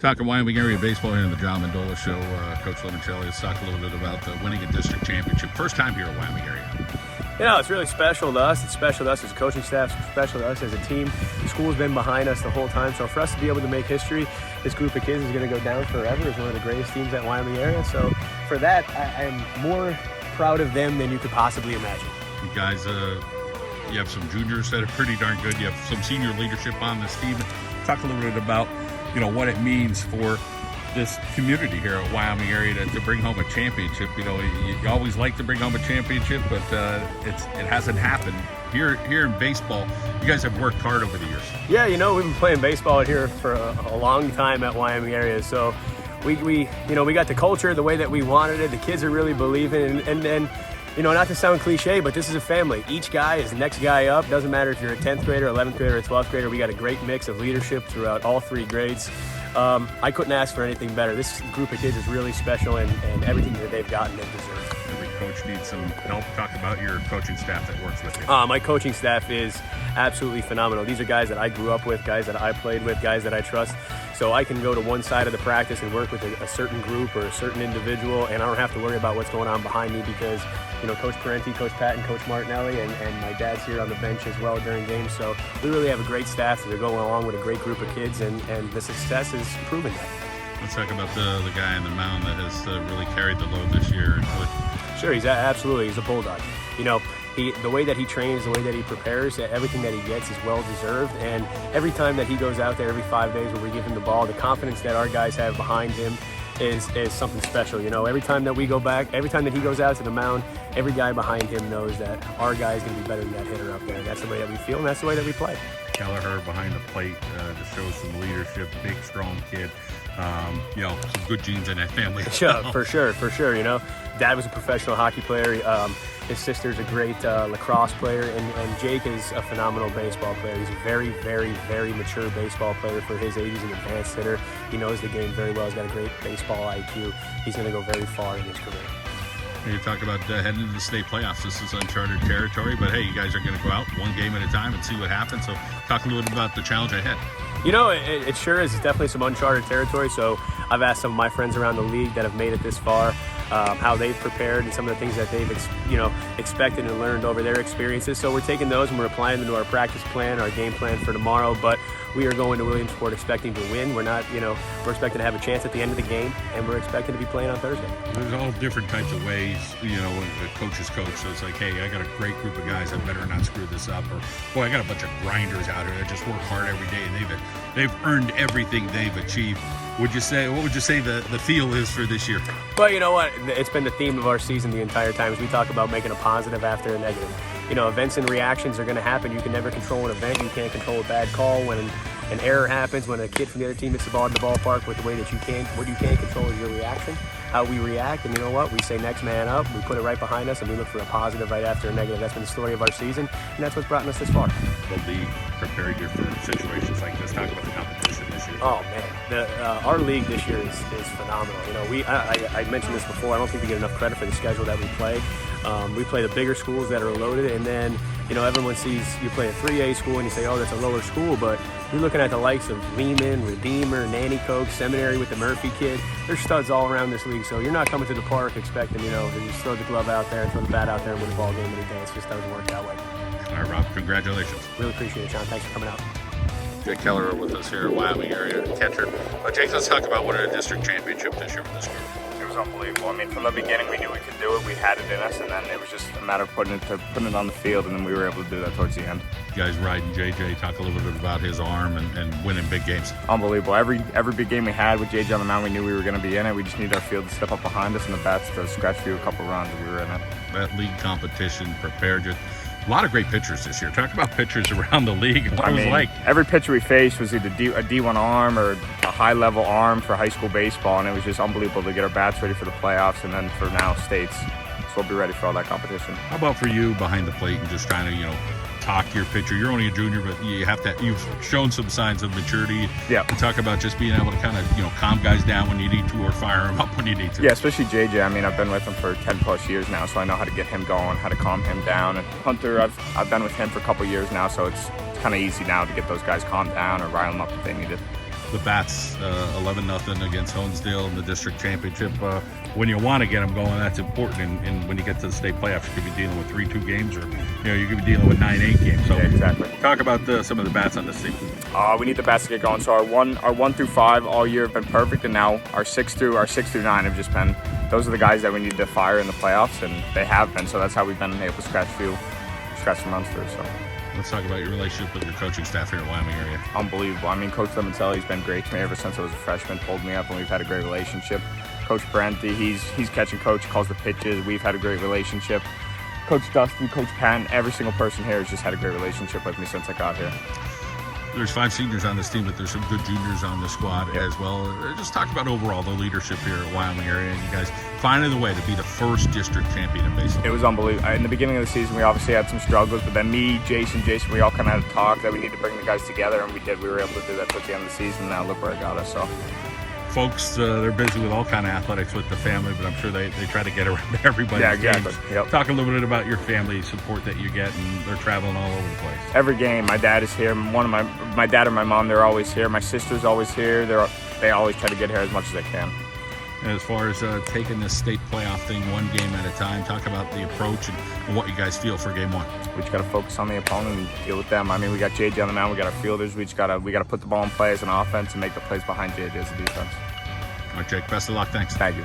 Talking Wyoming area baseball here in the John Mendola show. Coach Limoncelli, let's talk a little bit about winning a district championship. First time here in Wyoming area. You know, it's really special to us. It's special to us as a coaching staff. It's special to us as a team. The school's been behind us the whole time. So for us to be able to make history, this group of kids is going to go down forever as one of the greatest teams at Wyoming area. So for that, I am more proud of them than you could possibly imagine. You guys, you have some juniors that are pretty darn good. You have some senior leadership on this team. Talk a little bit about what it means for this community here at Wyoming area to bring home a championship. You always like to bring home a championship, but it hasn't happened here in baseball. You guys have worked hard over the years. Yeah, we've been playing baseball here for a long time at Wyoming area. So we got the culture the way that we wanted it. The kids are really believing, and not to sound cliche, but this is a family. Each guy is the next guy up. Doesn't matter if you're a 10th grader, 11th grader, or 12th grader. We got a great mix of leadership throughout all three grades. I couldn't ask for anything better. This group of kids is really special, and everything that they've gotten, they deserve. Every coach needs some help. Talk about your coaching staff that works with you. My coaching staff is absolutely phenomenal. These are guys that I grew up with, guys that I played with, guys that I trust. So I can go to one side of the practice and work with a certain group or a certain individual, and I don't have to worry about what's going on behind me because, Coach Parenti, Coach Patton, Coach Martinelli, and my dad's here on the bench as well during games. So we really have a great staff that are going along with a great group of kids, and the success is proven that. Let's talk about the guy on the mound that has really carried the load this year. Sure, he's a bulldog. The way that he trains, the way that he prepares, everything that he gets is well deserved. And every time that he goes out there, every 5 days where we give him the ball, the confidence that our guys have behind him is something special. Every time that we go back, every time that he goes out to the mound, every guy behind him knows that our guy is going to be better than that hitter up there. And that's the way that we feel, and that's the way that we play. Kelleher behind the plate to show some leadership, big, strong kid. Some good genes in that family. Yeah, for sure. Dad was a professional hockey player. His sister's a great lacrosse player, and Jake is a phenomenal baseball player. He's a very, very, very mature baseball player for his age. He's an advanced hitter. He knows the game very well. He's got a great baseball IQ. He's going to go very far in his career. You talk about heading into the state playoffs. This is uncharted territory, but hey, you guys are going to go out one game at a time and see what happens. So talk a little bit about the challenge ahead. It sure is. It's definitely some uncharted territory. So I've asked some of my friends around the league that have made it this far how they've prepared and some of the things that they've expected and learned over their experiences. So we're taking those and we're applying them to our practice plan, our game plan for tomorrow. But we are going to Williamsport expecting to win. We're not, we're expecting to have a chance at the end of the game, and we're expecting to be playing on Thursday. There's all different types of ways, when the coaches coach. So it's like, hey, I got a great group of guys. I better not screw this up. Or, boy, I got a bunch of grinders out here that just work hard every day, and they've earned everything they've achieved. What would you say the feel is for this year? Well, you know what? It's been the theme of our season the entire time as we talk about making a positive after a negative. Events and reactions are going to happen. You can never control an event. You can't control a bad call. When an error happens, when a kid from the other team hits the ball in the ballpark with the way that you can't, what you can't control is your reaction, how we react. And you know what? We say next man up. We put it right behind us, and we look for a positive right after a negative. That's been the story of our season, and that's what's brought us this far. The league prepared you for situations like this. Talk about the competition this year. Oh man, our league this year is phenomenal. I mentioned this before. I don't think we get enough credit for the schedule that we play. We play the bigger schools that are loaded, and then everyone sees you play a 3A school and you say, oh, that's a lower school, but you're looking at the likes of Lehman, Redeemer, Nanticoke, Seminary with the Murphy kid. There's studs all around this league, so you're not coming to the park expecting to just throw the glove out there and throw the bat out there and win the ball game any day. It just doesn't work that way. All right, Rob, congratulations. Really appreciate it, John. Thanks for coming out. Jake Kelleher with us here at Wyoming area catcher. Jake, let's talk about winning a district championship this year for this group. It was unbelievable. From the beginning, we knew we could do it. We had it in us, and then it was just a matter of putting it on the field, and then we were able to do that towards the end. You guys riding JJ, talk a little bit about his arm and winning big games. Unbelievable. Every big game we had with JJ on the mound, we knew we were going to be in it. We just needed our field to step up behind us and the bats to scratch through a couple runs, and we were in it. That league competition prepared you. A lot of great pitchers this year. Talk about pitchers around the league. What it was like. Every pitcher we faced was either a D1 arm or a high-level arm for high school baseball, and it was just unbelievable to get our bats ready for the playoffs and then for now states. So we'll be ready for all that competition. How about for you behind the plate and just trying to, talk your pitcher? You're only a junior, but you've shown some signs of maturity. Yeah. And talk about just being able to kind of, calm guys down when you need to or fire them up when you need to. Yeah, especially JJ. I've been with him for 10 plus years now, so I know how to get him going, how to calm him down. And Hunter, I've been with him for a couple years now, so it's kind of easy now to get those guys calmed down or rile them up if they need it. the Bats 11-0 against Honesdale in the district championship. When you want to get them going, that's important. And when you get to the state playoffs, you could be dealing with 3-2 games, or you could be dealing with 9-8 games. So Yeah, exactly. talk about some of the Bats on this team. We need the Bats to get going. So our 1 through 5 all year have been perfect, and now our 6 through 9 have just been. Those are the guys that we need to fire in the playoffs, and they have been. So that's how we've been able to scratch some runs through. So. Let's talk about your relationship with your coaching staff here at Wyoming area. Unbelievable. I mean, Coach Lemontelli's been great to me ever since I was a freshman. Pulled me up, and we've had a great relationship. Coach Parenti, he's catching coach, calls the pitches. We've had a great relationship. Coach Dusty, Coach Patton, every single person here has just had a great relationship with me since I got here. There's 5 seniors on this team, but there's some good juniors on the squad as well. Just talk about overall the leadership here at Wyoming area, and you guys finding the way to be the first district champion in baseball. It was unbelievable. In the beginning of the season, we obviously had some struggles, but then me, Jason, we all kind of had a talk that we need to bring the guys together, and we did. We were able to do that towards the end of the season. Now look where it got us. So. Folks, they're busy with all kind of athletics with the family, but I'm sure they try to get around everybody's exactly. games. Yep. Talk a little bit about your family support that you get, and they're traveling all over the place. Every game, my dad is here. My dad and my mom, they're always here. My sister's always here. They always try to get here as much as they can. And as far as taking this state playoff thing one game at a time, talk about the approach and what you guys feel for game 1. We just got to focus on the opponent and deal with them. I mean, we got JJ on the mound. We got our fielders. We got to put the ball in play as an offense and make the plays behind JJ as a defense. All right, Jake, best of luck. Thanks. Thank you.